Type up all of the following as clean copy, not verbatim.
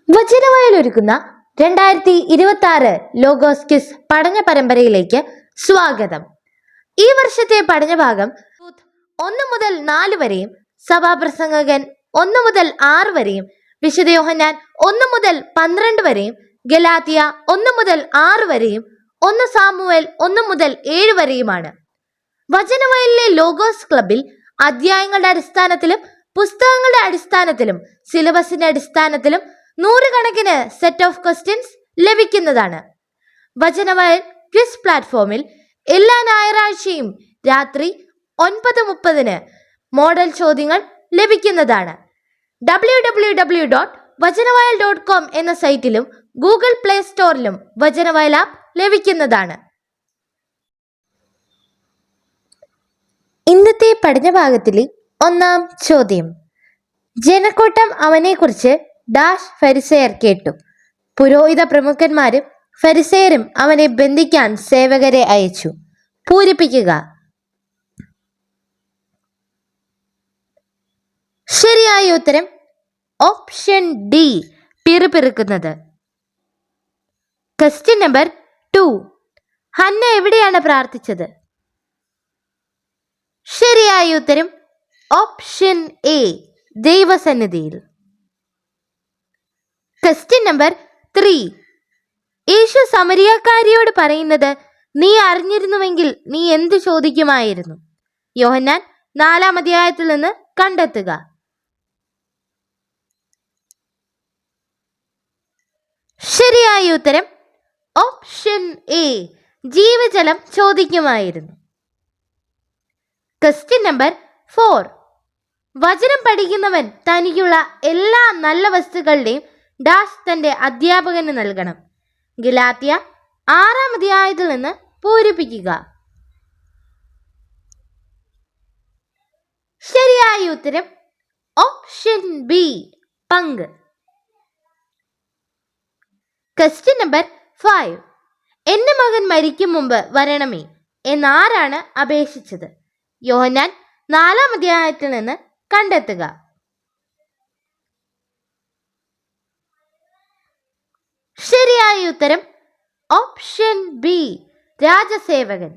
വചനവയൽ ഒരുക്കുന്ന 2026 logos quiz പഠന പരമ്പരയിലേക്ക് സ്വാഗതം. ഈ വർഷത്തെ പഠനഭാഗം 1 മുതൽ 4 വരെയും സഭാപ്രസംഗകൻ 1 മുതൽ 6 വരെയും വിശുദ്ധ യോഹന്നാൻ 1 മുതൽ 12 വരെയും ഗലാത്യ 1 മുതൽ 6 വരെയും 1 സാമുവേൽ 1 മുതൽ 7 വരെയുമാണ്. വചനവയലിലെ ലോഗോസ് ക്ലബിൽ അധ്യായങ്ങളുടെ അടിസ്ഥാനത്തിലും പുസ്തകങ്ങളുടെ അടിസ്ഥാനത്തിലും സിലബസിന്റെ അടിസ്ഥാനത്തിലും 100 കണക്കിന് സെറ്റ് ഓഫ് ക്വസ്റ്റ്യൻസ് ലഭിക്കുന്നതാണ്. വചനവയൽ ക്വിസ് പ്ലാറ്റ്ഫോമിൽ എല്ലാ ഞായറാഴ്ചയും രാത്രി 9:30 മോഡൽ ചോദ്യങ്ങൾ ലഭിക്കുന്നതാണ്. www.vajanavayal.com എന്ന സൈറ്റിലും ഗൂഗിൾ പ്ലേ സ്റ്റോറിലും വചനവയൽ ആപ്പ് ലഭിക്കുന്നതാണ്. ഇന്നത്തെ പഠനഭാഗത്തിലെ 1-ാം ചോദ്യം. ജനക്കൂട്ടം അവനെക്കുറിച്ച് ഡാഷ് ഫരിസേയർ കേട്ടു. പുരോഹിത പ്രമുഖന്മാരും ഫരിസേയരും അവനെ ബന്ധിക്കാൻ സേവകരെ അയച്ചു. പൂരിപ്പിക്കുക. ശരിയായ ഉത്തരം ഓപ്ഷൻ ഡി, പിറുപിറുക്കുന്നത്. Question number 2. ഹന്ന എവിടെയാണ് പ്രാർത്ഥിച്ചത്? ശരിയായ ഉത്തരം ഓപ്ഷൻ എ, ദൈവസന്നിധിയിൽ. Question number 3. യേശു സമരിയക്കാരിയോട് പറയുന്നത് നീ അറിഞ്ഞിരുന്നുവെങ്കിൽ നീ എന്തു ചോദിക്കുമായിരുന്നു? യോഹന്നാൻ 4-ാം അധ്യായത്തിൽ നിന്ന് കണ്ടെത്തുക. ശരിയായ ഉത്തരം ഓപ്ഷൻ എ, ജീവജലം ചോദിക്കുമായിരുന്നു. Question number 4. വചനം പഠിക്കുന്നവൻ തനിക്കുള്ള എല്ലാ നല്ല വസ്തുക്കളുടെയും ഡാഷ് തന്റെ അധ്യാപകന് നൽകണം. ഗലാത്യ 6-ാം അധ്യായത്തിൽ നിന്ന് പൂരിപ്പിക്കുക. ശരിയായ ഉത്തരം ഓപ്ഷൻ ബി, പങ്ക്. Question number 5. എന്റെ മകൻ മരിക്കും മുമ്പ് വരണമേ എന്നാരാണ് അപേക്ഷിച്ചത്? യോഹന്നാൻ 4-ാം അധ്യായത്തിൽ നിന്ന് കണ്ടെത്തുക. ശരിയായ ഉത്തരം ഓപ്ഷൻ ബി, രാജസേവകൻ.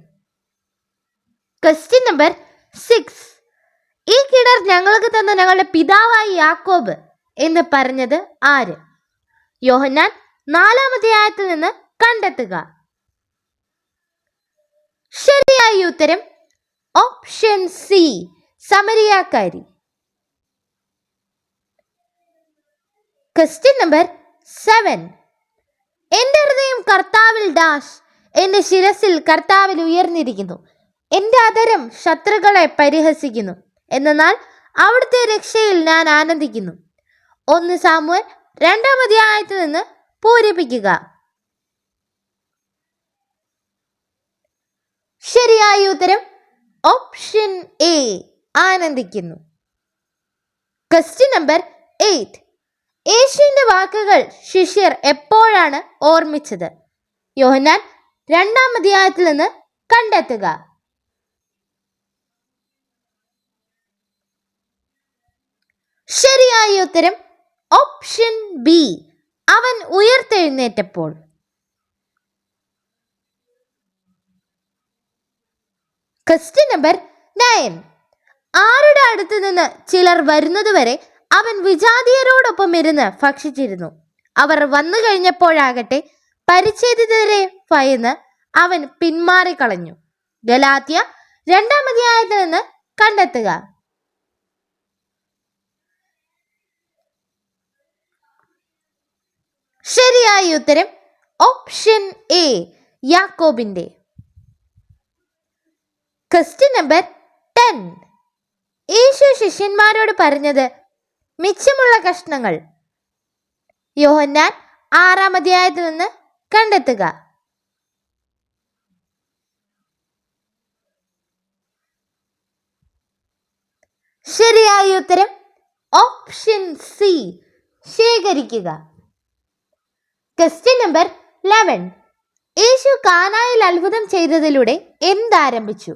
Question number 6. ഈ കിണർ ഞങ്ങൾക്ക് തന്ന ഞങ്ങളുടെ പിതാവായ യാക്കോബ് എന്ന് പറഞ്ഞത് ആര്? യോഹന്നാൻ 4-ാം അധ്യായത്തിൽ നിന്ന് കണ്ടെത്തുക. ശരിയായ ഉത്തരം ഓപ്ഷൻ സി, സമരിയാക്കാരി. Question number 7. എന്റെ ഹൃദയം കർത്താവിൽ ഡാഷ്, എന്റെ ശിരസിൽ കർത്താവിൽ ഉയർന്നിരിക്കുന്നു. എന്റെ അധരം ശത്രുക്കളെ പരിഹസിക്കുന്നു. എന്നാൽ അവിടുത്തെ രക്ഷയിൽ ഞാൻ ആനന്ദിക്കുന്നു. 1 സാമുവേൽ 2-ാം അധ്യായത്തിൽ നിന്ന് പൂരിപ്പിക്കുക. ശരിയായ ഉത്തരം ഓപ്ഷൻ എ, ആനന്ദിക്കുന്നു. Question number 8. യേശുവിന്റെ വാക്കുകൾ ശിഷ്യർ എപ്പോഴാണ് ഓർമ്മിച്ചത്? യോഹന്നാൻ 2-ാം അധ്യായത്തിൽ നിന്ന് കണ്ടെത്തുക. ശരിയായ ഉത്തരം ഓപ്ഷൻ ബി, അവൻ ഉയർത്തെഴുന്നേറ്റപ്പോൾ. Question number 9. ആരുടെ അടുത്ത് നിന്ന് ചിലർ വരുന്നതുവരെ അവൻ വിജാതീയരോടൊപ്പം ഇരുന്ന് ഭക്ഷിച്ചിരുന്നു. അവർ വന്നു കഴിഞ്ഞപ്പോഴാകട്ടെ പരിച്ഛേദിതരെ ഭയന്ന് അവൻ പിന്മാറിക്കളഞ്ഞു. ഗലാത്യ 2-ാം അധ്യായത്തിൽ നിന്ന് കണ്ടെത്തുക. ശരിയായ ഉത്തരം ഓപ്ഷൻ എ, യാക്കോബിന്റെ. Question number 10. യേശു ശിഷ്യന്മാരോട് പറഞ്ഞത് മിച്ചമുള്ള കഷ്ണങ്ങൾ. യോഹന്നാൻ 6-ാം അധ്യായത്തിൽ നിന്ന് കണ്ടെത്തുക. ശരിയായ ഉത്തരം ഓപ്ഷൻ സി, ശേഖരിക്കുക. Question number 11. യേശു കാനായിൽ അത്ഭുതം ചെയ്തതിലൂടെ എന്താരംഭിച്ചു?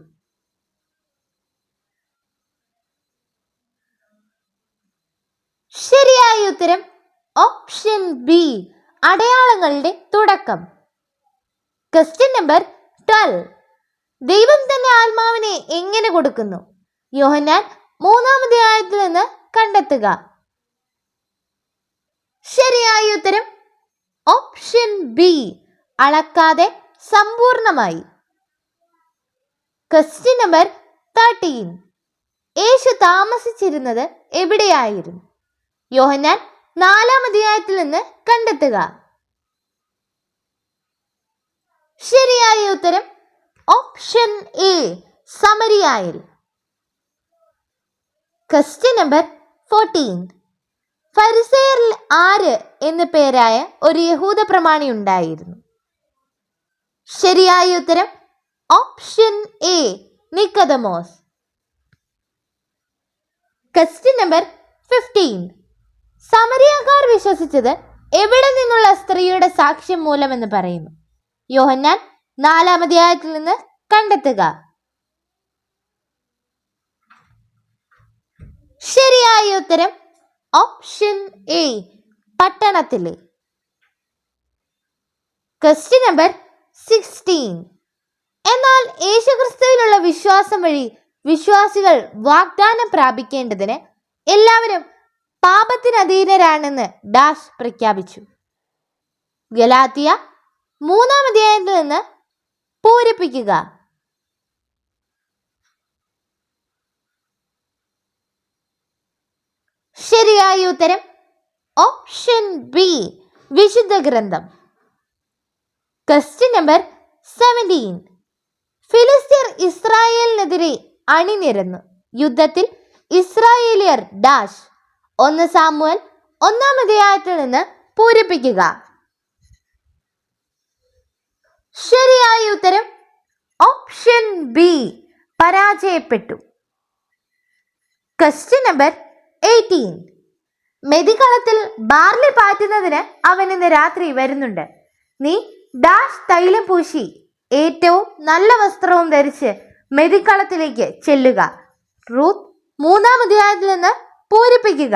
ഉത്തരം ഓപ്ഷൻ ബി, അടയാളങ്ങളുടെ തുടക്കം. Question number 12. ദൈവം തന്റെ ആത്മാവിനെ എങ്ങനെ കൊടുക്കുന്നു? യോഹന്നാൻ 3-ാം അധ്യായത്തിൽ നിന്ന് കണ്ടെത്തുക. ശരിയായ ഉത്തരം ഓപ്ഷൻ ബി, അളക്കാതെ സമ്പൂർണമായി. Question number 13. യേശു താമസിച്ചിരുന്നത് എവിടെയായിരുന്നു? യോഹന്നാൻ 4-ാം അധ്യായത്തിൽ നിന്ന് കണ്ടെത്തുക. ശരിയായ ഉത്തരം ഓപ്ഷൻ എ, സമരിയായിൽ. Question number 14. ഫരിസേയരിൽ ആര് എന്നു പേരായ ഒരു യഹൂദ പ്രമാണി ഉണ്ടായിരുന്നു? ശരിയായ ഉത്തരം ഓപ്ഷൻ എ, നിക്കോദമോസ്. Question number 15. സമരിയക്കാർ വിശ്വസിച്ചത് എവിടെ നിന്നുള്ള സ്ത്രീയുടെ സാക്ഷ്യം മൂലമെന്ന് പറയുന്നു? യോഹന്നാൻ 4-ാം അധ്യായത്തിൽ നിന്ന് കണ്ടെത്തുക. ശരിയായ ഉത്തരം ഓപ്ഷൻ എ, പട്ടണത്തിലെ. Question number 16. എന്നാൽ യേശുക്രിസ്തുവിലുള്ള വിശ്വാസം വഴി വിശ്വാസികൾ വാഗ്ദാനം പ്രാപിക്കേണ്ടതിന് എല്ലാവരും പാപത്തിന് അധീനരാണെന്ന് ഡാഷ് പ്രഖ്യാപിച്ചു. ഗലാത്യ 3-ാം അധ്യായത്തിൽ നിന്ന് പൂരിപ്പിക്കുക. ശരിയായ ഉത്തരം ഓപ്ഷൻ ബി, വിശുദ്ധ ഗ്രന്ഥം. Question number 17. ഫിലിസ്ത്യർ ഇസ്രായേലിനെതിരെ അണിനിരന്നു. യുദ്ധത്തിൽ ഇസ്രായേലിയർ ഡാഷ്. 1 സാമുവേൽ 1-ാം അധ്യായത്തിൽ നിന്ന് പൂരിപ്പിക്കുക. ശരിയായ ഉത്തരം ഓപ്ഷൻ ബി, പരാജയപ്പെട്ടു. Question number 18. മെതികളത്തിൽ ബാർലി പാറ്റുന്നതിന് അവൻ ഇന്ന് രാത്രി വരുന്നുണ്ട്. നീ ഡാഷ് തൈലം പൂശി ഏറ്റവും നല്ല വസ്ത്രവും ധരിച്ച് മെതിക്കളത്തിലേക്ക് ചെല്ലുക. റൂത്ത് 3-ാം അധ്യായത്തിൽ നിന്ന് പൂരിപ്പിക്കുക.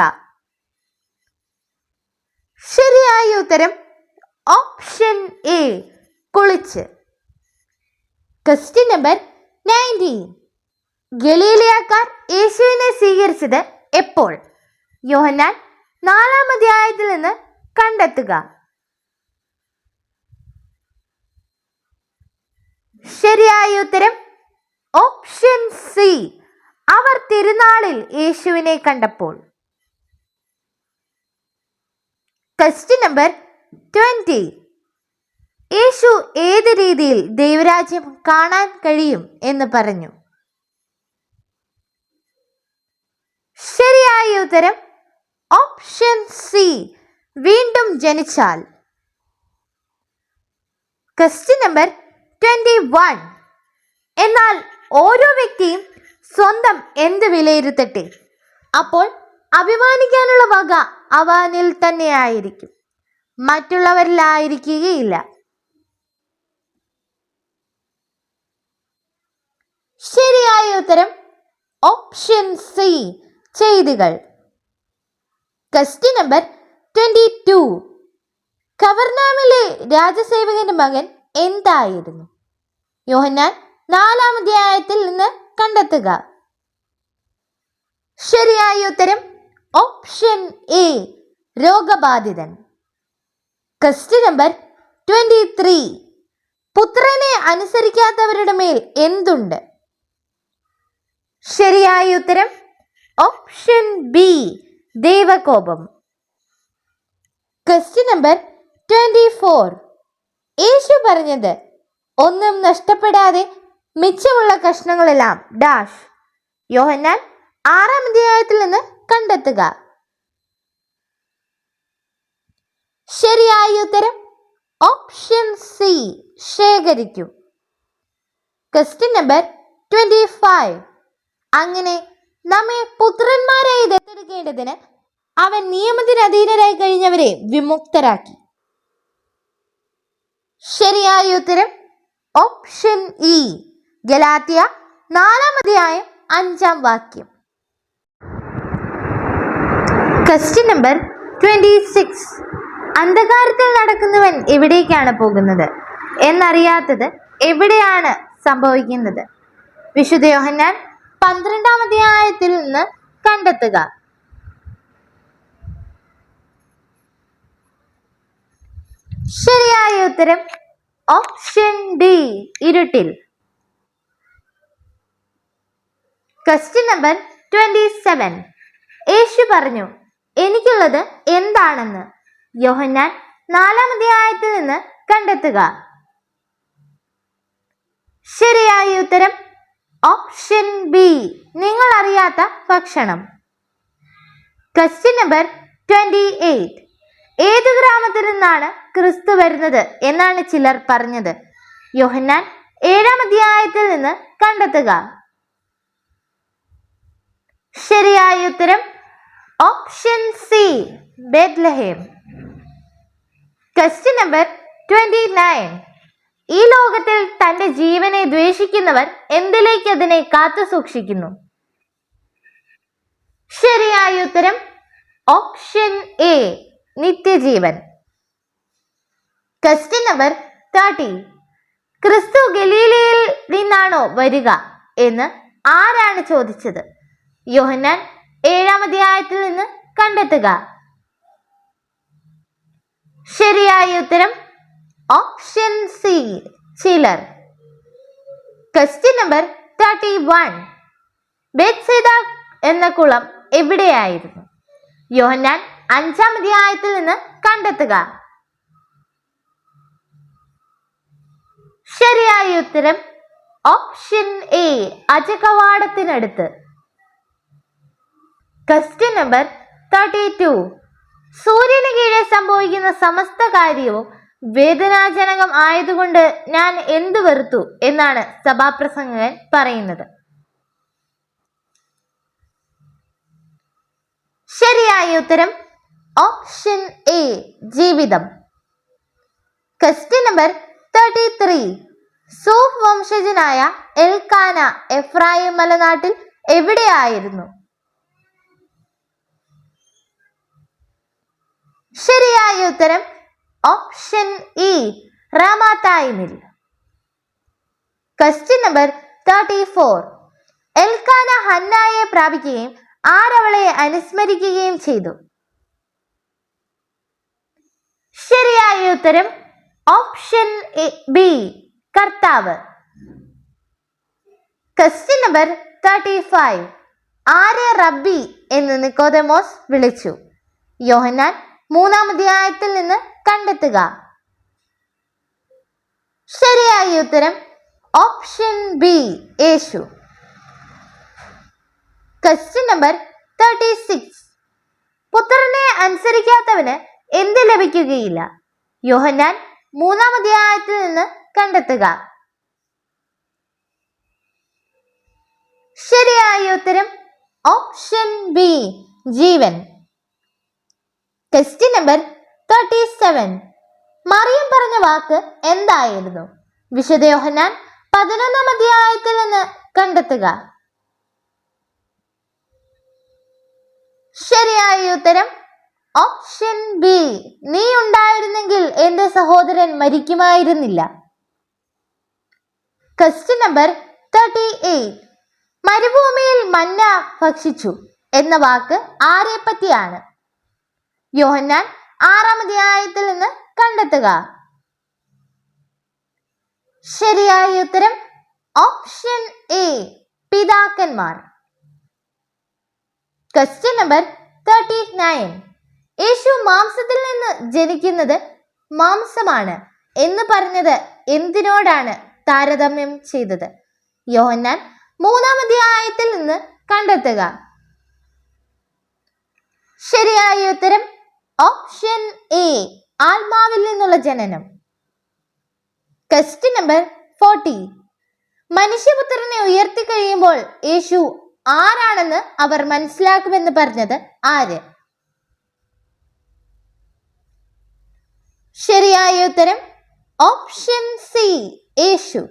ശരിയായ ഉത്തരം ഓപ്ഷൻ എ, കുളിച്ച്. Question number 19. ഗലീലയക്കാർ യേശുവിനെ സ്വീകരിച്ചത് എപ്പോൾ? യോഹന്നാൻ 4-ാം അധ്യായത്തിൽ നിന്ന് കണ്ടെത്തുക. ശരിയായ ഉത്തരം ഓപ്ഷൻ സി, അവർ തിരുനാളിൽ യേശുവിനെ കണ്ടപ്പോൾ. Question number 20. യേശു ഏത് രീതിയിൽ ദൈവരാജ്യം കാണാൻ കഴിയും എന്ന് പറഞ്ഞു? ശരിയായ ഉത്തരം ഓപ്ഷൻ സി, വീണ്ടും ജനിച്ചാൽ. Question number 21. എന്നാൽ ഓരോ വ്യക്തിയും സ്വന്തം എന്ത് വിലയിരുത്തട്ടെ, അപ്പോൾ അഭിമാനിക്കാനുള്ള വക അവനിൽ തന്നെയായിരിക്കും, മറ്റുള്ളവരിലായിരിക്കുകയില്ല. ശരിയായ ഉത്തരം ഓപ്ഷൻ സി, ചെയ്തികൾ. Question number 22. കവർനാമിലെ രാജസേവകന്റെ മകൻ എന്തായിരുന്നു? യോഹന്നാൻ 4-ാം അധ്യായത്തിൽ നിന്ന് കണ്ടെത്തുക. ശരിയായ ഉത്തരം ഓപ്ഷൻ എ, രോഗബാധിതൻ. Question number 23. പുത്രനെ അനുസരിക്കാത്തവരുടെ മേൽ എന്തുണ്ട്? ശരിയായ ഉത്തരം ഓപ്ഷൻ ബി, ദൈവകോപം. Question number 24. യേശു പറഞ്ഞത് ഒന്നും നഷ്ടപ്പെടാതെ മിച്ചമുള്ള കഷ്ണങ്ങളെല്ലാം ഡാഷ്. യോഹന്നാൻ 6-ാം അധ്യായത്തിൽ നിന്ന് കണ്ടെത്തുക. ശരിയായ ഉത്തരം ഓപ്ഷൻ സി, ശേഖരിക്കും. Question number 25. അങ്ങനെ നമ്മെ പുത്രന്മാരായി ദത്തെടുക്കേണ്ടതിന് അവൻ നിയമത്തിന് അധീനരായി കഴിഞ്ഞവരെ വിമുക്തരാക്കി. ശരിയായ ഉത്തരം ഓപ്ഷൻ ഇ, ഗലാത്യ 4-ാം അധ്യായം 5-ാം വാക്യം. Question number 26. അന്ധകാരത്തിൽ നടക്കുന്നവൻ എവിടേക്കാണ് പോകുന്നത് എന്നറിയാത്തത് എവിടെയാണ് സംഭവിക്കുന്നത്? വിശുദ്ധ യോഹന്നാൻ 12-ാം അധ്യായത്തിൽ നിന്ന് കണ്ടെത്തുക. ശരിയായ ഉത്തരം ഓപ്ഷൻ ഡി, ഇരുട്ടിൽ. Question number 27. യേശു പറഞ്ഞു, എനിക്കുള്ളത് എന്താണെന്ന്? യോഹന്നാൻ 4-ാം അധ്യായത്തിൽ നിന്ന് കണ്ടെത്തുക. ശരിയായ ഉത്തരം ഓപ്ഷൻ ബി, നിങ്ങൾ അറിയാത്ത ഭക്ഷണം. Question number 28. ഏതു ഗ്രാമത്തിൽ നിന്നാണ് ക്രിസ്തു വരുന്നത് എന്നാണ് ചിലർ പറഞ്ഞത്? യോഹന്നാൻ 7-ാം അധ്യായത്തിൽ നിന്ന് കണ്ടെത്തുക. ശരിയായ ഉത്തരം option C, Bethlehem. Question number 29. ഈ ലോകത്തിൽ തന്റെ ജീവനെ ദ്വേഷിക്കുന്നവർ എന്തിലേക്ക് അതിനെ കാത്തു സൂക്ഷിക്കുന്നു? ശരിയായ ഉത്തരം ഓപ്ഷൻ എ, നിത്യജീവൻ. Question number 30. ക്രിസ്തു ഗലീലയിൽ നിന്നാണോ വരിക എന്ന് ആരാണ് ചോദിച്ചത്? യോഹന്നാൻ 7-ാം അധ്യായത്തിൽ നിന്ന് കണ്ടെത്തുക. ശരിയായ ഉത്തരം ഓപ്ഷൻ സി, ചിലർ. Question number 31. ബെത്സൈദ എന്ന കുളം എവിടെയായിരുന്നു? യോഹന്നാൻ 5-ാം അധ്യായത്തിൽ നിന്ന് കണ്ടെത്തുക. ശരിയായ ഉത്തരം ഓപ്ഷൻ എ, അജകവാടത്തിനടുത്ത്. Question number 32. സൂര്യന് കീഴെ സംഭവിക്കുന്ന സമസ്ത കാര്യവും വേദനാജനകം ആയതുകൊണ്ട് ഞാൻ എന്തു വെറുത്തു എന്നാണ് സഭാപ്രസംഗകൻ പറയുന്നത്? ശരിയായ ഉത്തരം ഓപ്ഷൻ എ, ജീവിതം. Question number 33. സൂഫ് വംശജനായ എൽക്കാന എഫ്രായിം മലനാട്ടിൽ എവിടെയായിരുന്നു? ശരിയായ ഉത്തരം ഓപ്ഷൻ ഇ, റാമാത്തായിമിൽ. Question number 34. എൽക്കാന ഹന്നായെ പ്രാപിക്കുകയും ആരവളെ അനുസ്മരിക്കുകയും ചെയ്തു? ശരിയായ ഉത്തരം ഓപ്ഷൻ ബി, കർത്താവ്. Question number 35. ആരെ റബ്ബി എന്ന് നിക്കോദെമോസ് വിളിച്ചു? യോഹന്നാൻ 3-ാം അധ്യായത്തിൽ നിന്ന് കണ്ടെത്തുക. ശരിയായ ഉത്തരം ഓപ്ഷൻ ബി, യേശു. Question number 36. പുത്രനെ അനുസരിക്കാത്തവന് എന്ത് ലഭിക്കുകയില്ല? യോഹന്നാൻ 3-ാം അധ്യായത്തിൽ നിന്ന് കണ്ടെത്തുക. ശരിയായ ഉത്തരം ഓപ്ഷൻ ബി, ജീവൻ. Question number 37. മറിയം പറഞ്ഞ വാക്ക് എന്തായിരുന്നു? വിശുദ്ധ യോഹന്നാൻ 11-ാം അധ്യായത്തിൽ നിന്ന് കണ്ടെത്തുക. ശരിയായ ഉത്തരം ഓപ്ഷൻ ബി, നീ ഉണ്ടായിരുന്നെങ്കിൽ എന്റെ സഹോദരൻ മരിക്കുമായിരുന്നില്ല. Question number 38. മരുഭൂമിയിൽ മന്ന ഭക്ഷിച്ചു എന്ന വാക്ക് ആരെ പറ്റിയാണ്? യോഹന്നാൻ 6-ാം അധ്യായത്തിൽ നിന്ന് കണ്ടെത്തുക. ശരിയായ ഉത്തരം ഓപ്ഷൻ എ, പിതാക്കന്മാർ. Question number 39. യേശു മാംസത്തിൽ നിന്ന് ജനിക്കുന്നത് മാംസമാണ് എന്ന് പറഞ്ഞത് എന്തിനോടാണ് താരതമ്യം ചെയ്തത്? യോഹന്നാൻ 3-ാം അധ്യായത്തിൽ നിന്ന് കണ്ടെത്തുക. ശരിയായ ഉത്തരം ഓപ്ഷൻ എ, ആത്മാവിൽ നിന്നുള്ള ജനനം. Question number 40. മനുഷ്യപുത്രനെ ഉയർത്തി കഴിയുമ്പോൾ യേശു ആരാണെന്ന് അവർ മനസ്സിലാക്കുമെന്ന് പറഞ്ഞത് ആര്? ശരിയായ ഉത്തരം ഓപ്ഷൻ സി, യേശു.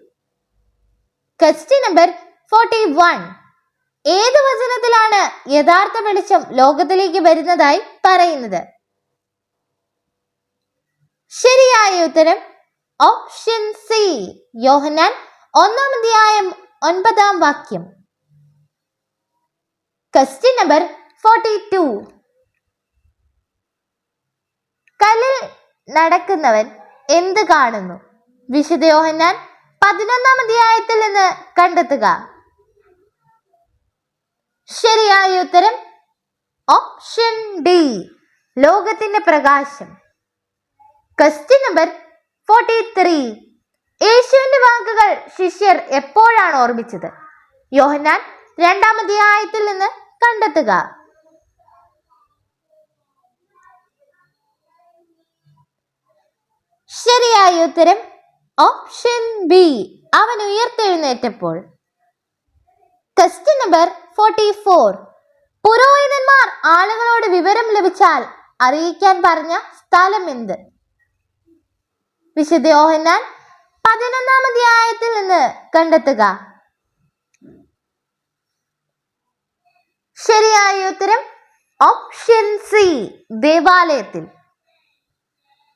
Question number 41. ഏത് വചനത്തിലാണ് യഥാർത്ഥ വെളിച്ചം ലോകത്തിലേക്ക് വരുന്നതായി പറയുന്നത്? ശരിയായ ഉത്തരം ഓപ്ഷൻ സി, യോഹന്നാൻ 1-ാം അധ്യായം 9-ാം വാക്യം. Question number 42. കല്ലിൽ നടക്കുന്നവൻ എന്ത് കാണുന്നു? വിശുദ്ധ യോഹന്നാൻ 11-ാം അധ്യായത്തിൽ നിന്ന് കണ്ടെത്തുക. ശരിയായ ഉത്തരം ഓപ്ഷൻ ഡി, ലോകത്തിന്റെ പ്രകാശം. Question number 43. യേശുവിന്റെ വാക്കുകൾ ശിഷ്യർ എപ്പോഴാണ് ഓർമ്മിച്ചത്? യോഹന്നാൻ 2-ാം അധ്യായത്തിൽ നിന്ന് കണ്ടെത്തുക. ശരിയായ ഉത്തരം ഓപ്ഷൻ ബി, അവൻ ഉയർത്തെഴുന്നേറ്റപ്പോൾ. Question number 44. പുരോഹിതന്മാർ ആളുകളോട് വിവരം ലഭിച്ചാൽ അറിയിക്കാൻ പറഞ്ഞ സ്ഥലം എന്ത്? വിശുദ്ധ യോഹന്നാൻ 11-ാം അധ്യായത്തിൽ നിന്ന് കണ്ടെത്തുക. ശരിയായ ഉത്തരം ഓപ്ഷൻ സി, ദേവാലയത്തിൽ.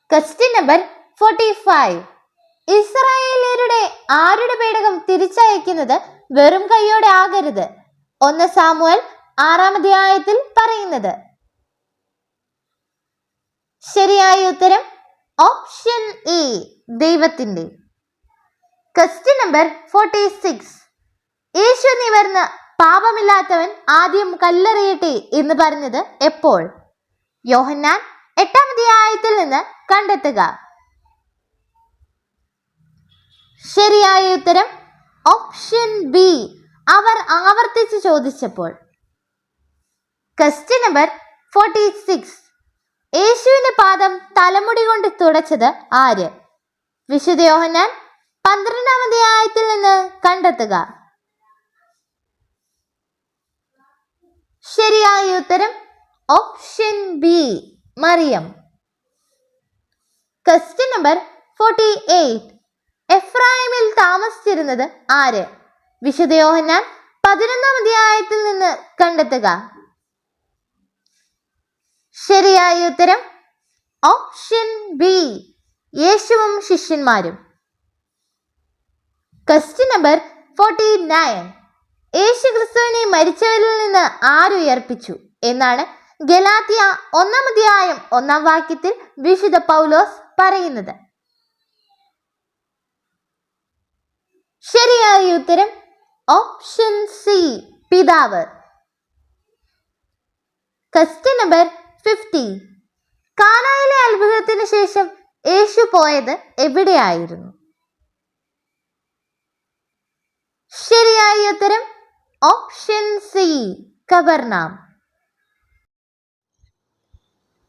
Question number 45. ഇസ്രായേലിയരുടെ ആരുടെ പേടകം തിരിച്ചയക്കുന്നത് വെറും കൈയോടെ ആകരുത്? 1 സാമുവേൽ 6-ാം അധ്യായത്തിൽ പറയുന്നത്. ശരിയായ ഉത്തരം ഓപ്ഷൻ ഇ, ദൈവത്തിന്റെ. Question number 46. യേശു നിവർന്ന് പാപമില്ലാത്തവൻ ആദ്യം കല്ലെറിയട്ടെ എന്ന് പറഞ്ഞത് എപ്പോൾ? യോഹന്നാൻ 8-ാം അധ്യായത്തിൽ നിന്ന് കണ്ടെത്തുക. ശരിയായ ഉത്തരം ഓപ്ഷൻ ബി, അവർ ആവർത്തിച്ച് ചോദിച്ചപ്പോൾ. Question number 46. യേശുവിന്റെ പാദം തലമുടി കൊണ്ട് തുടച്ചത് ആര്? വിശുദ്ധ യോഹന്നാൻ 12-ാം അധ്യായത്തിൽ നിന്ന് കണ്ടെത്തുക. ശരിയായ ഉത്തരം option B, Mariyam. Question number 48. എഫ്രായിമിൽ താമസിച്ചിരുന്നത് ആര്? വിശുദ്ധ യോഹന്നാൻ 11-ാം അധ്യായത്തിൽ നിന്ന് കണ്ടെത്തുക. ശരിയായ ഉത്തരം ഓപ്ഷൻ ബി, യേശുവും ശിഷ്യന്മാരും. Question number 49. യേശു ക്രിസ്തുവിനെ മരിച്ചവരിൽ നിന്ന് ആരുയർപ്പിച്ചു എന്നാണ് ഗലാത്യ 1-ാം അധ്യായം 1-ാം വാക്യത്തിൽ വിശുദ്ധ പൗലോസ് പറയുന്നത്? ശരിയായ ഉത്തരം ഓപ്ഷൻ സി, പിതാവ്. Question number 50. കാനായിലെ അത്ഭുതത്തിന് ശേഷം യേശു പോയത് എവിടെയായിരുന്നു? ശരിയായ ഉത്തരം ഓപ്ഷൻ സി, കബർനാം.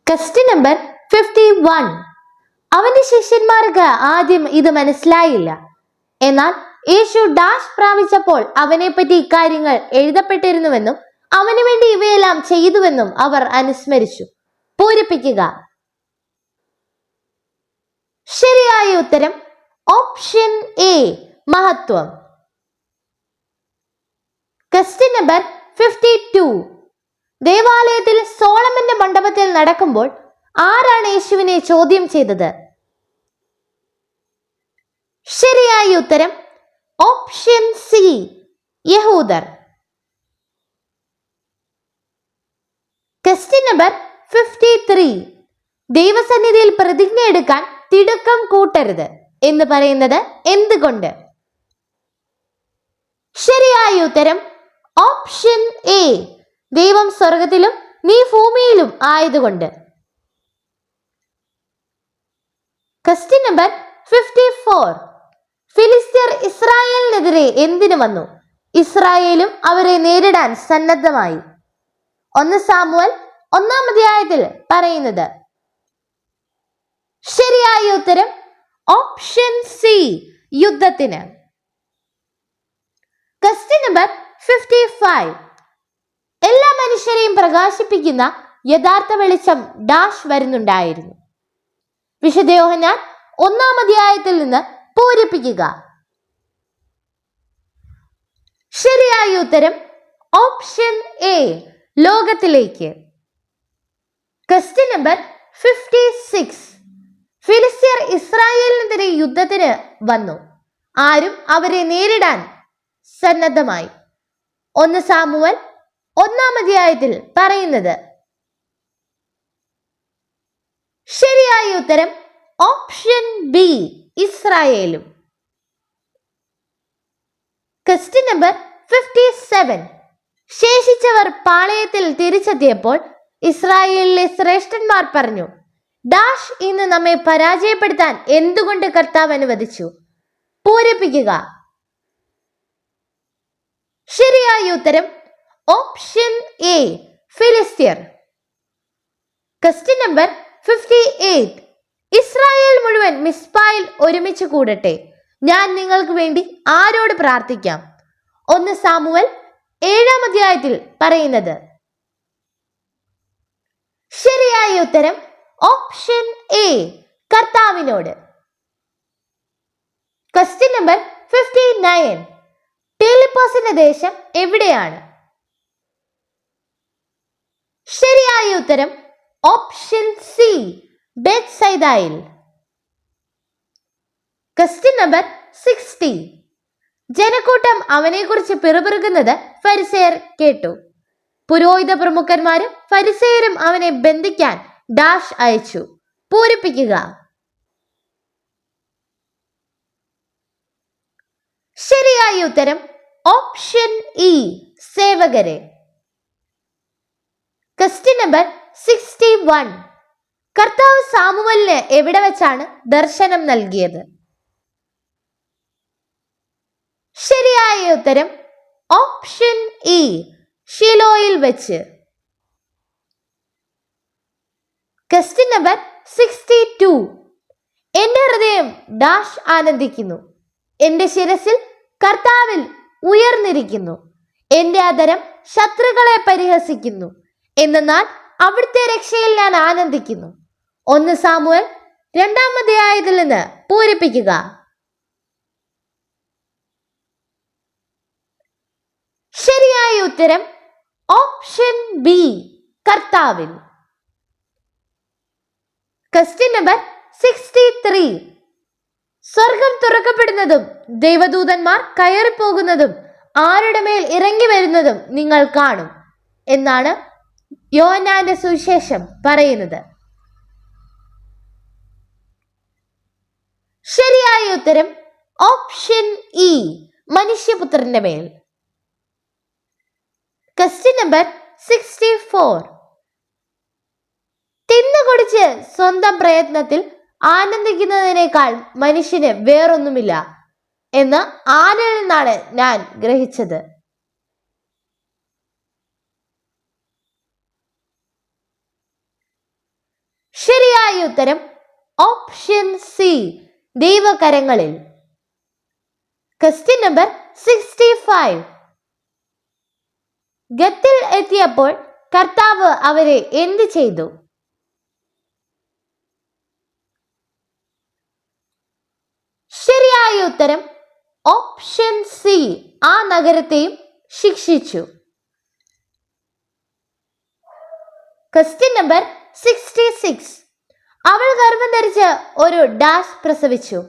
Question number 51. അവന്റെ ശിഷ്യന്മാർക്ക് ആദ്യം ഇത് മനസ്സിലായില്ല. എന്നാൽ യേശു ഡാഷ് പ്രാപിച്ചപ്പോൾ അവനെപ്പറ്റി ഇക്കാര്യങ്ങൾ എഴുതപ്പെട്ടിരുന്നുവെന്നും അവന് വേണ്ടി ഇവയെല്ലാം ചെയ്തുവെന്നും അവർ അനുസ്മരിച്ചു. പൂരിപ്പിക്കുക. ശരിയായ ഉത്തരം ഓപ്ഷൻ എ, മഹത്വം. Question number 52. ദേവാലയത്തിൽ സോളമന്റെ മണ്ഡപത്തിൽ നടക്കുമ്പോൾ ആരാണ് യേശുവിനെ ചോദ്യം ചെയ്തത്? ശരിയായ ഉത്തരം ഓപ്ഷൻ സി, യഹൂദർ. Question number 53. ദൈവസന്നിധിയിൽ പ്രതിജ്ഞ എടുക്കാൻ തിടുക്കം കൂട്ടരുത് എന്ന് പറയുന്നത് എന്തുകൊണ്ട്? ശരിയായ ഉത്തരം ഓപ്ഷൻ എ, ദൈവം സ്വർഗത്തിലും നീ ഭൂമിയിലും ആയതുകൊണ്ട്. Question number 54. ഫിലിസ്ത്യർ ഇസ്രായേലിനെതിരെ എന്തിനു വന്നു? ഇസ്രായേലും അവരെ നേരിടാൻ സന്നദ്ധമായി. 1 സാമുവേൽ 1-ാം അധ്യായത്തിൽ പറയുന്നത്. ശരിയായ ഉത്തരം ഓപ്ഷൻ സി, യുദ്ധത്തിന്. Question number 55. എല്ലാ മനുഷ്യരെയും പ്രകാശിപ്പിക്കുന്ന യഥാർത്ഥ വെളിച്ചം ഡാഷ് വരുന്നുണ്ടായിരുന്നു. വിശുദ്ധ യോഹന്നാൻ 1-ാം അധ്യായത്തിൽ നിന്ന് പൂരിപ്പിക്കുക. ശരിയായ ഉത്തരം ഓപ്ഷൻ എ, ലോകത്തിലേക്ക്. Question number 56. ഫിലിസ്ത്യർ ഇസ്രായേലിനെതിരെ യുദ്ധത്തിന് വന്നു. ആരും അവരെ നേരിടാൻ സന്നദ്ധമായി. 1 സാമുവൽ 1-ാം അധ്യായത്തിൽ പറയുന്നത്. ശരിയായ ഉത്തരം ഓപ്ഷൻ ബി, ഇസ്രായേലും. Question number 57. ശേഷിച്ചവർ പാളയത്തിൽ തിരിച്ചെത്തിയപ്പോൾ ഇസ്രായേലിലെ ശ്രേഷ്ഠന്മാർ പറഞ്ഞു, ഡാഷ് ഇന്ന് നമ്മെ പരാജയപ്പെടുത്താൻ എന്തുകൊണ്ട് കർത്താവ് അനുവദിച്ചു? പൂരിപ്പിക്കുക. ശരിയായ ഉത്തരം ഓപ്ഷൻ എ, ഫിലിസ്ത്യർ. Question number 58. ഇസ്രായേൽ മുഴുവൻ മിസ്പായിൽ ഒരുമിച്ച് കൂടട്ടെ, ഞാൻ നിങ്ങൾക്ക് വേണ്ടി ആരോട് പ്രാർത്ഥിക്കാം? 1 സാമുവൽ 7-ാം അധ്യായത്തിൽ പറയുന്നത്. ശരിയായ ഉത്തരം ഓപ്ഷൻ എ, കർത്താവിനോട്. Question number 59. ഫിലിപ്പോസിന്റെ ദേശം എവിടെയാണ്? ശരിയായ ഉത്തരം ഓപ്ഷൻ സി, ബെത്സൈദയിൽ. Question number 60. ജനക്കൂട്ടം അവനെക്കുറിച്ച് പിറുപിറുക്കുന്നത് ഫരിസേയർ കേട്ടു. പുരോഹിത പ്രമുഖന്മാരും ഫരിസേയരും അവനെ ബന്ധിക്കാൻ ഡാഷ് അയച്ചു. പൂരിപ്പിക്കുക. ശരിയായ ഉത്തരം ഓപ്ഷൻ ഇ, സേവകരെ. Question number 61. കർത്താവ് സാമുവലിന് എവിടെ വെച്ചാണ് ദർശനം നൽകിയത്? ശരിയായ ഉത്തരം ഓപ്ഷൻ ഇ, ഷിലോയിൽ വെച്ച്. Question number 62. എന്റെ ഹൃദയം ഡാഷ് ആനന്ദിക്കുന്നു, എന്റെ ശിരസിൽ കർത്താവിൽ ഉയർന്നിരിക്കുന്നു, എന്റെ അധരം ശത്രുക്കളെ പരിഹസിക്കുന്നു, എന്നാൽ അവിടുത്തെ രക്ഷയിൽ ഞാൻ ആനന്ദിക്കുന്നു. 1 സാമുവൽ 2-ാം അധ്യായത്തിൽ നിന്ന് പൂരിപ്പിക്കുക. ശരിയായ ഉത്തരം ഓപ്ഷൻ ബി, കർത്താവിൽ. Question number 63. സ്വർഗം തുറക്കപ്പെടുന്നതും ദൈവദൂതന്മാർ കയറിപ്പോകുന്നതും ആരുടെ മേൽ ഇറങ്ങി വരുന്നതും നിങ്ങൾ കാണും എന്നാണ് യോഹന്നാന്റെ സുവിശേഷം പറയുന്നത്. ശരിയായ ഉത്തരം ഓപ്ഷൻ ഇ, മനുഷ്യപുത്രന്റെ മേൽ. Question number 64. തിന്നുകുടിച്ച് സ്വന്തം പ്രയത്നത്തിൽ ആനന്ദിക്കുന്നതിനേക്കാൾ മനുഷ്യന് വേറൊന്നുമില്ല എന്ന് ആരിൽ നിന്നാണ് ഞാൻ ഗ്രഹിച്ചത്? ശരിയായ ഉത്തരം ഓപ്ഷൻ സി, ദൈവകരങ്ങളിൽ. Question number 65. ഗത്തിൽ എത്തിയപ്പോൾ കർത്താവ് അവരെ എന്ത് ചെയ്തു? ശരിയായ ഉത്തരം ഓപ്ഷൻ സി, ആ നഗരത്തെയും ശിക്ഷിച്ചു. Question number 66. അവൾ ഗർഭം ധരിച്ച് ഒരു ഡാഷ് പ്രസവിച്ചു,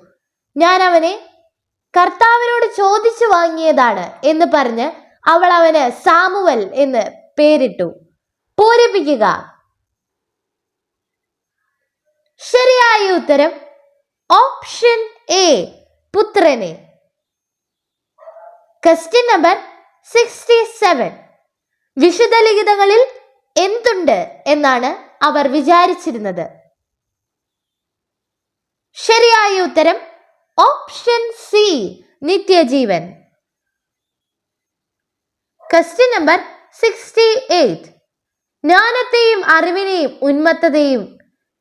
ഞാൻ അവനെ കർത്താവിനോട് ചോദിച്ചു വാങ്ങിയതാണ് എന്ന് പറഞ്ഞ് അവൾ അവന് സാമുവൽ എന്ന് പേരിട്ടു. പൂരിപ്പിക്കുക. ശരിയായ ഉത്തരം ഓപ്ഷൻ എ, പുത്രനെ. Question number 67. വിശുദ്ധ ലിഖിതങ്ങളിൽ എന്തുണ്ട് എന്നാണ് അവർ വിചാരിച്ചിരുന്നത്? ശരിയായ ഉത്തരം ഓപ്ഷൻ സി, നിത്യജീവൻ. Question number 68. ജ്ഞാനത്തെയും അറിവിനെയും ഉന്മത്തതയും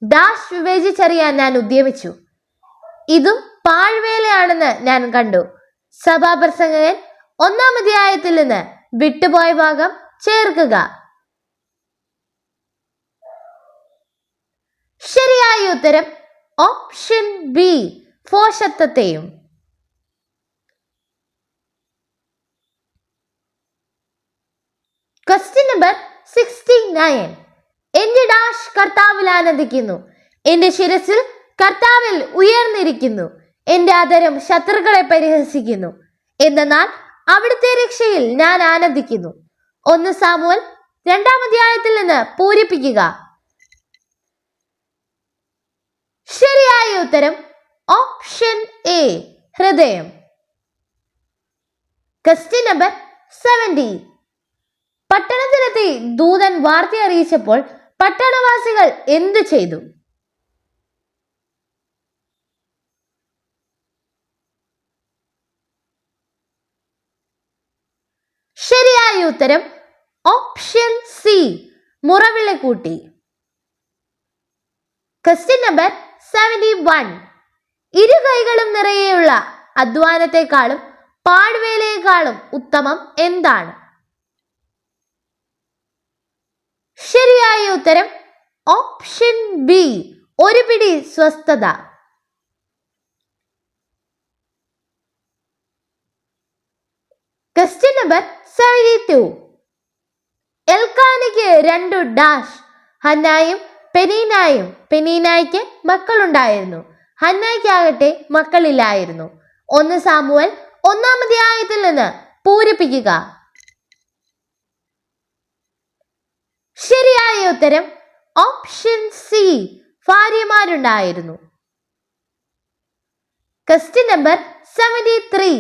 ഡാഷ് വിവേചിച്ചറിയാൻ ഞാൻ ഉദ്യമിച്ചു, ഇതും പാഴ്വേലയാണെന്ന് ഞാൻ കണ്ടു. സഭാപ്രസംഗകൻ 1-ാം അധ്യായത്തിൽ നിന്ന് വിട്ടുപോയ ഭാഗം ചേർക്കുക. ശരിയായ ഉത്തരം ഓപ്ഷൻ ബി, ഭോഷത്വത്തെയും. Question number 69. എന്റെ ഡാഷ് കർത്താവിൽ ആനന്ദിക്കുന്നു, എന്റെ ശിരസിൽ കർത്താവിൽ ഉയർന്നിരിക്കുന്നു. എന്റെ അധരം ശത്രുക്കളെ പരിഹസിക്കുന്നു. എന്നാൽ അവിടുത്തെ രക്ഷയിൽ ഞാൻ ആനന്ദിക്കുന്നു. 1 സാമുവേൽ 2-ാം അധ്യായത്തിൽ നിന്ന് പൂരിപ്പിക്കുക. ശരിയായ ഉത്തരം ഓപ്ഷൻ എ, ഹൃദയം. Question number 70. പട്ടണത്തിലെത്തി ദൂതൻ വാർത്ത അറിയിച്ചപ്പോൾ പട്ടണവാസികൾ എന്തു ചെയ്തു? ശരിയായ ഉത്തരം ഓപ്ഷൻ സി, മുറവിളി കൂട്ടി. Question number 71. ഇരു കൈകളും നിറയെയുള്ള അധ്വാനത്തെക്കാളും പാഴ്വേലയെക്കാളും ഉത്തമം എന്താണ്? ശരിയായ ഉത്തരം ഓപ്ഷൻ ബി, ഒരു പിടി സ്വസ്ഥത. Question number 72. എൽക്കാനയ്ക്ക് 2 ഡാഷ്, ഹന്നായും പെനീനായും. പെനീനായ്ക്ക് മക്കളുണ്ടായിരുന്നു, ഹന്നായ്ക്കാകട്ടെ മക്കളില്ലായിരുന്നു. 1 സാമുവേൽ 1-ാം അധ്യായത്തിൽ നിന്ന് പൂരിപ്പിക്കുക. ശരിയായ ഉത്തരം ഓപ്ഷൻ സി, ഭാര്യമാരുണ്ടായിരുന്നു. Question number 73.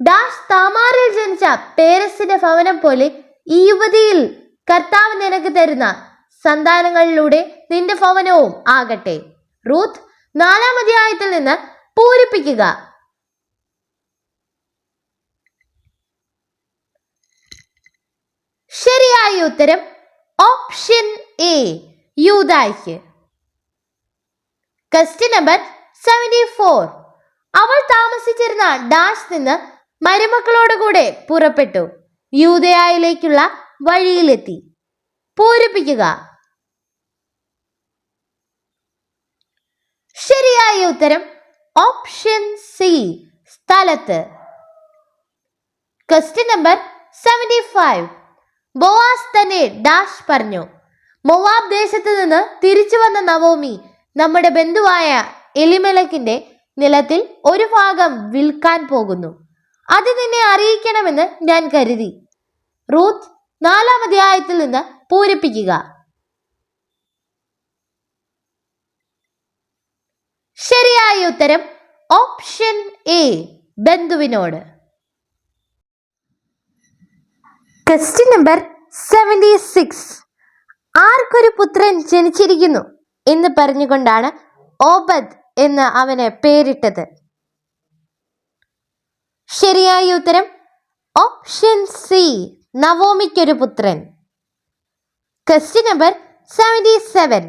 ഡാഷ് താമാറിൽ ജനിച്ച പേരസിന്റെ ഭവനം പോലെ ഈ യുവതിയിൽ കർത്താവ് നിനക്ക് തരുന്ന സന്താനങ്ങളിലൂടെ നിന്റെ ഭവനവും ആകട്ടെ. റൂത്ത് 4-ാം അധ്യായത്തിൽ നിന്ന് പൂരിപ്പിക്കുക. ശരിയായ ഉത്തരം ഓപ്ഷൻ എ, യൂദായ്ക്ക്. Question number 74. അവൾ താമസിച്ചിരുന്ന ഡാഷ് നിന്ന് മരുമക്കളോടുകൂടെ പുറപ്പെട്ടു, യൂദയായിലേക്കുള്ള വഴിയിലെത്തി. പൂരിപ്പിക്കുക. ശരിയായ ഉത്തരം ഓപ്ഷൻ സി, സ്ഥലത്ത്. Question number 75. ബോവാസ് തന്നെ ഡാഷ് പറഞ്ഞു. മൊവാബ് ദേശത്ത് നിന്ന് തിരിച്ചു വന്ന നവോമി നമ്മുടെ ബന്ധുവായ എലിമെലക്കിന്റെ നിലത്തിൽ ഒരു ഭാഗം വിൽക്കാൻ പോകുന്നു. അത് നിന്നെ അറിയിക്കണമെന്ന് ഞാൻ കരുതി. റൂത്ത് 4-ാം അധ്യായത്തിൽ നിന്ന് പൂരിപ്പിക്കുക. ശരിയായ ഉത്തരം ഓപ്ഷൻ എ, ബന്ധുവിനോട്. Question number 76. ആർക്കൊരു പുത്രൻ ജനിച്ചിരിക്കുന്നു എന്ന് പറഞ്ഞുകൊണ്ടാണ് ഓബദ് എന്ന് അവന് പേരിട്ടത്? ശരിയായ ഉത്തരം ഓപ്ഷൻ സി, നവോമിക്കൊരു പുത്രൻ. Question number 77.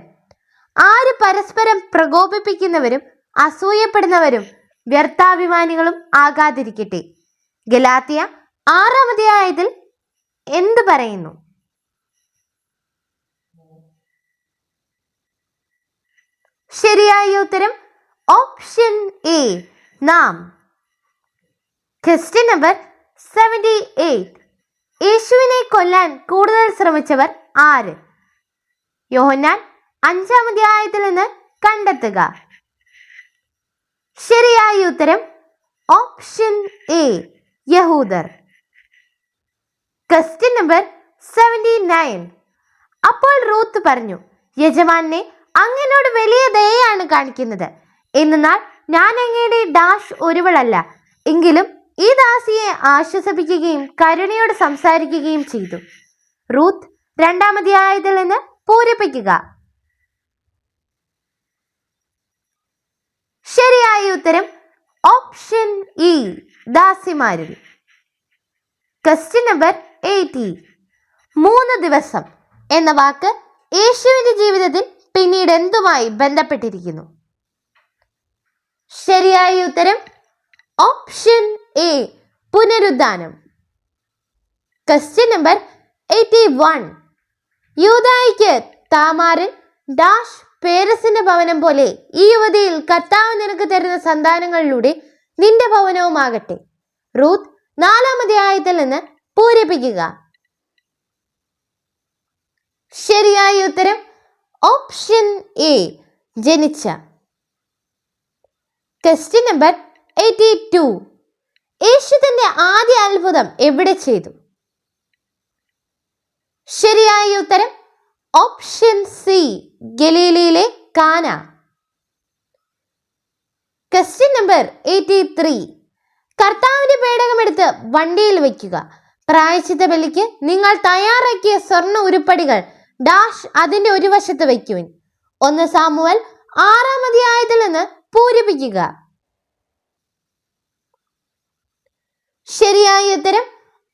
ആര് പരസ്പരം പ്രകോപിപ്പിക്കുന്നവരും അസൂയപ്പെടുന്നവരും വ്യർത്ഥാഭിമാനികളും ആകാതിരിക്കട്ടെ. ഗലാത്യ 6-ാം അധ്യായത്തിൽ എന്ത് പറയുന്നു? ശരിയായ ഉത്തരം ഓപ്ഷൻ എ, നാം. Question number 78. യേശുവിനെ കൊല്ലാൻ കൂടുതൽ ശ്രമിച്ചവർ ആര്? യോഹന്നാൻ 5-ാം അധ്യായത്തിൽ നിന്ന് കണ്ടെത്തുക. ശരിയായ ഉത്തരം ഓപ്ഷൻ എ, യഹൂദർ. Question number 79. അപ്പോൾ റൂത്ത് പറഞ്ഞു, യജമാനെ അങ്ങനോട് വലിയ ദയയാണ് കാണിക്കുന്നത്. എന്നാൽ ഞാൻ അങ്ങയുടെ ഡാഷ് ഒരുവളല്ല, എങ്കിലും ഈ ദാസിയെ ആശ്വസിപ്പിക്കുകയും കരുണയോട് സംസാരിക്കുകയും ചെയ്തു. റൂത്ത് 2-ാം അധ്യായത്തിൽ നിന്ന് പൂരിപ്പിക്കുക. ശരിയായ ഉത്തരം ഓപ്ഷൻ ഇ, ദാസിമാരിൽ. Question number 80. 3 ദിവസം എന്ന വാക്ക് യേശുവിന്റെ ജീവിതത്തിൽ പിന്നീട് എന്തുമായി ബന്ധപ്പെട്ടിരിക്കുന്നു? ശരിയായ ഉത്തരം ഓപ്ഷൻ എ, പുനരുദ്ധാനം. Question number 81. യൂദായിക്ക് താമാറിൽ ഡാഷ് പേരസിന്റെ ഭവനം പോലെ ഈ യുവതിയിൽ കർത്താവ് നിനക്ക് തരുന്ന സന്താനങ്ങളിലൂടെ നിന്റെ ഭവനവുമാകട്ടെ. റൂത്ത് 4-ാം അധ്യായത്തിൽ നിന്ന് പൂരിപ്പിക്കുക. ശരിയായ ഉത്തരം ഓപ്ഷൻ എ, ജനിച്ച. Question number 82. യേശു തന്റെ ആദ്യ അത്ഭുതം എവിടെ ചെയ്തു? ശരിയായ ഉത്തരം ഓപ്ഷൻ സി, ഗലീലയിലെ കാന. Question number 83. കർത്താവിന്റെ പേടകം എടുത്ത് വണ്ടിയിൽ വയ്ക്കുക. പ്രായശ്ചിത്ത ബലിക്ക് നിങ്ങൾ തയ്യാറാക്കിയ സ്വർണ്ണ ഉരുപ്പടികൾ ഡാഷ് അതിന്റെ ഒരു വശത്ത് വയ്ക്കുവിൻ. 1 സാമുവേൽ 6-ാം അധ്യായത്തിൽ നിന്ന് പൂരിപ്പിക്കുക. ശരിയായ ഉത്തരം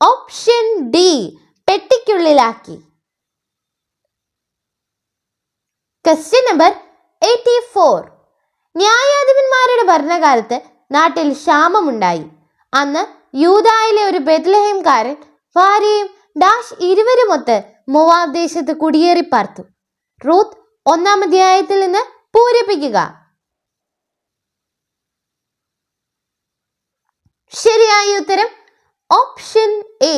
ഓപ്ഷൻ ഡി, പെട്ടിക്കുള്ളിലാക്കി. Question number 84. ന്യായാധിപന്മാരുടെ ഭരണകാലത്ത് നാട്ടിൽ ക്ഷാമമുണ്ടായി. അന്ന് യൂദായിലെ ഒരു ബെത്ലഹേംകാരൻ ഭാര്യയും ഡാഷ് ഇരുവരുമൊത്ത് മോവാബ് ദേശത്ത് കുടിയേറി പാർത്തു. റൂത്ത് 1-ാം അധ്യായത്തിൽ നിന്ന് പൂരിപ്പിക്കുക. ശരിയായ ഉത്തരം ഓപ്ഷൻ എ,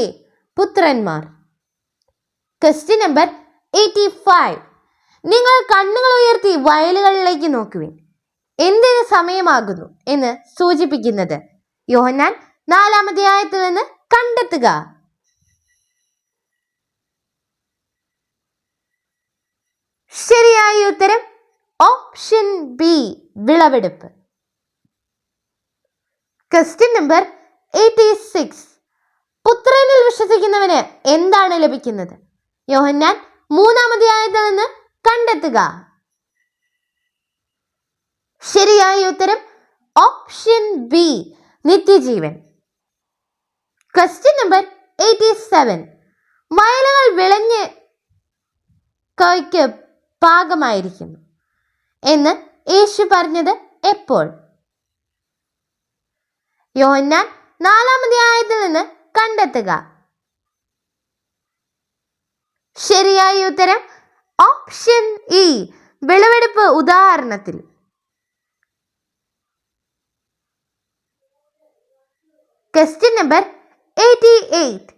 പുത്രന്മാർ. Question number 85. നിങ്ങൾ കണ്ണുകൾ ഉയർത്തി വയലുകളിലേക്ക് നോക്കുവിൻ. എന്തിന് സമയമാകുന്നു എന്ന് സൂചിപ്പിക്കുന്നത്? യോഹന്നാൻ 4-ാം അധ്യായത്തിൽ നിന്ന് കണ്ടെത്തുക. ശരിയായ ഉത്തരം ഓപ്ഷൻ ബി, വിളവെടുപ്പ്. Question number 86. പുത്രനിൽ വിശ്വസിക്കുന്നവന് എന്താണ് ലഭിക്കുന്നത്? യോഹന്നാൻ 3-ാം അധ്യായത്തിൽ നിന്ന് കണ്ടെത്തുക. ശരിയായ ഉത്തരം ഓപ്ഷൻ ബി, നിത്യജീവൻ. Question number 87. വയലുകൾ വിളഞ്ഞ് കൊയ്ക്ക് പാകമായിരിക്കുന്നു എന്ന് യേശു പറഞ്ഞത് എപ്പോൾ? യോഹന്നാൻ 4-ാം അധ്യായത്തിൽ നിന്ന് കണ്ടെത്തുക. ശരിയായ ഉത്തരം ഓപ്ഷൻ ഇ, വിളവെടുപ്പ് ഉദാഹരണത്തിൽ. Question number 88.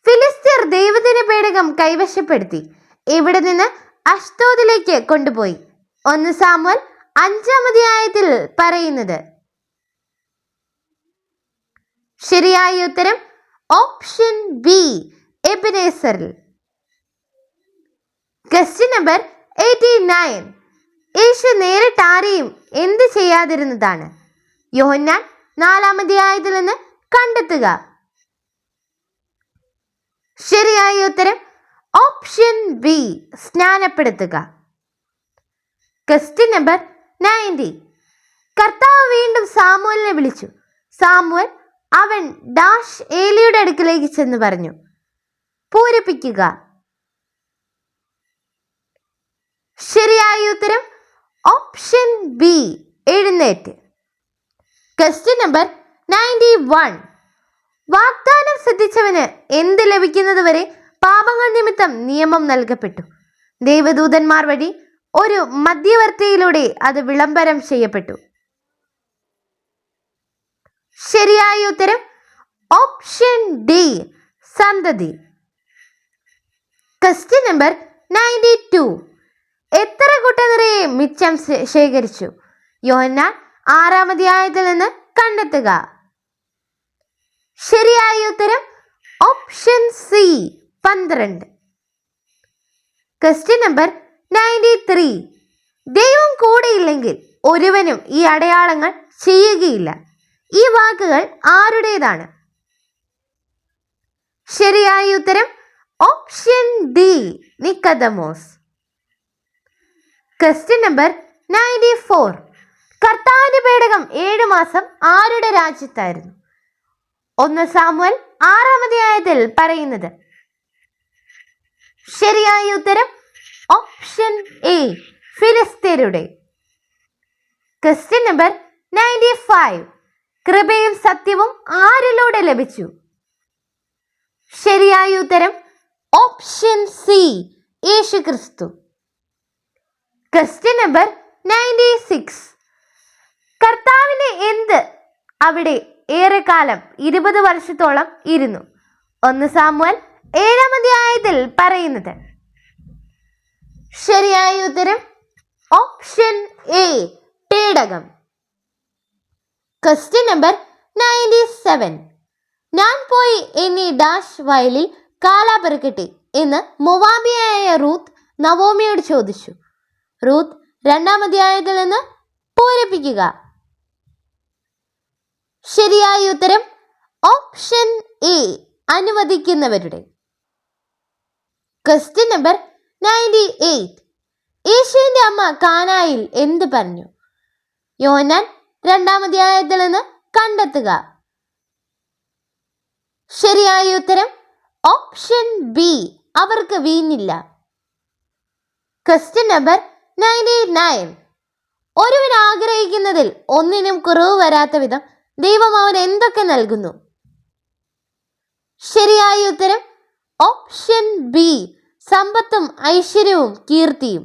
ഫിലിസ്തീർ ദൈവത്തിന്റെ പേടകം കൈവശപ്പെടുത്തി. ഇവിടെ നിന്ന് അഷ്തോദിലേക്ക് കൊണ്ടുപോയി. 1 സാമുവേൽ 5-ാം അധ്യായത്തിൽ പറയുന്നത്. ശരിയായ ഉത്തരം ഓപ്ഷൻ ബി, എബനേസറിൽ. Question number 89. യേശു നേരിട്ട് ആരെയും എന്ത് ചെയ്യാതിരുന്നതാണ്? യോഹന്നാൻ 4-ാം അധ്യായത്തിൽ നിന്ന് കണ്ടെത്തുക. ശരിയായ ഉത്തരം ഓപ്ഷൻ ബി, സ്നാനപ്പെടുത്തുക. Question number 90. കർത്താവ് വീണ്ടും സാമുവേലിനെ വിളിച്ചു. സാമുവേൽ അവൻ ഡാഷ് ഏലിയുടെ അടുക്കിലേക്ക് ചെന്ന് പറഞ്ഞു. പൂരിപ്പിക്കുക. ശരിയായ ഉത്തരം ഓപ്ഷൻ ബി, എഴുന്നേറ്റ്. Question number 91. വാഗ്ദാനം ശ്രദ്ധിച്ചവന് എന്ത് ലഭിക്കുന്നത് വരെ പാപങ്ങൾ നിമിത്തം നിയമം നൽകപ്പെട്ടു. ദൈവദൂതന്മാർ വഴി ഒരു മധ്യവർത്തിയിലൂടെ അത് വിളംബരം ചെയ്യപ്പെട്ടു. ശരിയായ ഉത്തരം ഓപ്ഷൻ ഡി, സന്തതി. Question number 92. എത്ര കുട്ട നിറയെ മിച്ചം ശേഖരിച്ചു? യോഹന്നാൻ 6-ാം അധ്യായത്തിൽ നിന്ന് കണ്ടെത്തുക. ശരിയായ ഉത്തരം ഓപ്ഷൻ സി, 12. Question number 93. ദൈവം കൂടെയില്ലെങ്കിൽ ഒരുവനും ഈ അടയാളങ്ങൾ ചെയ്യുകയില്ല. ഈ വാക്കുകൾ ആരുടേതാണ്? ശരിയായ ഉത്തരം option D, Nicodemus. Question number 94. കർത്താവിന്റെ പേടകം 7 മാസം ആരുടെ രാജ്യത്തായിരുന്നു? 1 സാമുവേൽ 6-ാം അധ്യായത്തിൽ പറയുന്നത്. ശരിയായ ഉത്തരം ഓപ്ഷൻ എ, ഫിലിസ്തീനരുടെ. Question number 95. കൃപയും സത്യവും ആരിലൂടെ ലഭിച്ചു? ശരിയായ ഉത്തരം ഓപ്ഷൻ സി, യേശുക്രിസ്തു. Question number 96. കർത്താവിന്റെ എന്ത് അവിടെ ഏറെക്കാലം 20 വർഷത്തോളം ഇരുന്നു? 1 സാമുവേൽ 7-ാം അധ്യായത്തിൽ പറയുന്നത്. ശരിയായ ഉത്തരം ഓപ്ഷൻ എ, പേടകം. Question number 97. ഞാൻ പോയി എന്നീ ഡാഷ് വയലിൽ കാലാ പെറുക്കട്ടെ എന്ന് മൊവാബിയായ റൂത്ത് നവോമിയോട് ചോദിച്ചു. റൂത്ത് 2-ാം അധ്യായത്തിൽ നിന്ന് പൂരിപ്പിക്കുക. ശരിയായ ഉത്തരം ഓപ്ഷൻ എ, അനുവദിക്കുന്നവരുടെ. Question number 98. യേശുവിന്റെ അമ്മ കാനായിൽ എന്ത് പറഞ്ഞു? യോഹന്നാൻ 2-ാം അധ്യായത്തിൽ നിന്ന് കണ്ടെത്തുക. ശരിയായ ഉത്തരം ഓപ്ഷൻ ബി, അവർക്ക് വീഞ്ഞില്ല. Question number 99. ഒരുവൻ ആഗ്രഹിക്കുന്നതിൽ ഒന്നിനും കുറവ് വരാത്ത വിധം ദൈവം അവൻ എന്തൊക്കെ നൽകുന്നു? ശരിയായ ഉത്തരം ഓപ്ഷൻ ബി, സമ്പത്തും ഐശ്വര്യവും കീർത്തിയും.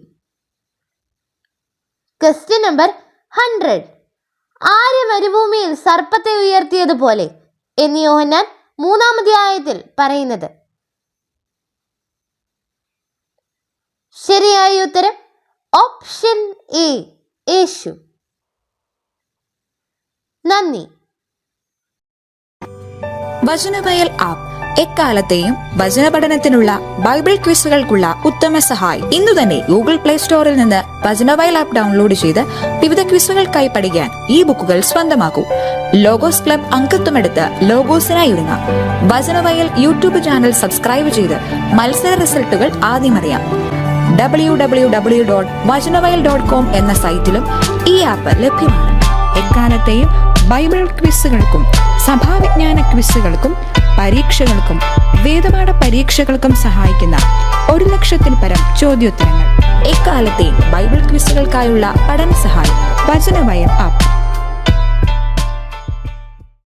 Question number 100. ആര് മരുഭൂമിയിൽ സർപ്പത്തെ ഉയർത്തിയതുപോലെ എന്ന് യോഹന്നാൻ 3-ാം അധ്യായത്തിൽ പറയുന്നത്? ശരിയായ ഉത്തരം ഓപ്ഷൻ എ, യേശു. നന്ദി. വചനവയൽ ആപ്പ് എക്കാലത്തെയും വചന പഠനത്തിനുള്ള ബൈബിൾ ക്വിസുകൾക്കുള്ള ഉത്തമ സഹായി. ഇന്നു തന്നെ ഗൂഗിൾ പ്ലേ സ്റ്റോറിൽ നിന്ന് വചനവയൽ ആപ്പ് ഡൗൺലോഡ് ചെയ്ത് വിവിധ ക്വിസുകൾക്കായി പഠിക്കാൻ ഈ ബുക്കുകൾ സ്വന്തമാക്കൂ. ലോഗോസ് ക്ലബ് അംഗത്വമെടുത്ത് ലോഗോസിനായി ഒരുങ്ങാം. വചനവയൽ യൂട്യൂബ് ചാനൽ സബ്സ്ക്രൈബ് ചെയ്ത് മത്സര റിസൾട്ടുകൾ ആദ്യം അറിയാം. www.vajanavayal.com എന്ന സൈറ്റിലും ഈ ആപ്പ് ലഭ്യമാണ്. എക്കാലത്തെയും ബൈബിൾ ക്വിസുകൾക്കും സഭാവിജ്ഞാന ക്വിസുകൾക്കും പരീക്ഷകൾക്കും വേദപാഠ പരീക്ഷകൾക്കും സഹായിക്കുന്ന 1,00,000-ൽ പരം ചോദ്യോത്തരങ്ങൾ. എക്കാലത്തെയും ബൈബിൾ ക്വിസുകൾക്കായുള്ള പഠന സഹായം വചനവയൽ ആപ്പ്.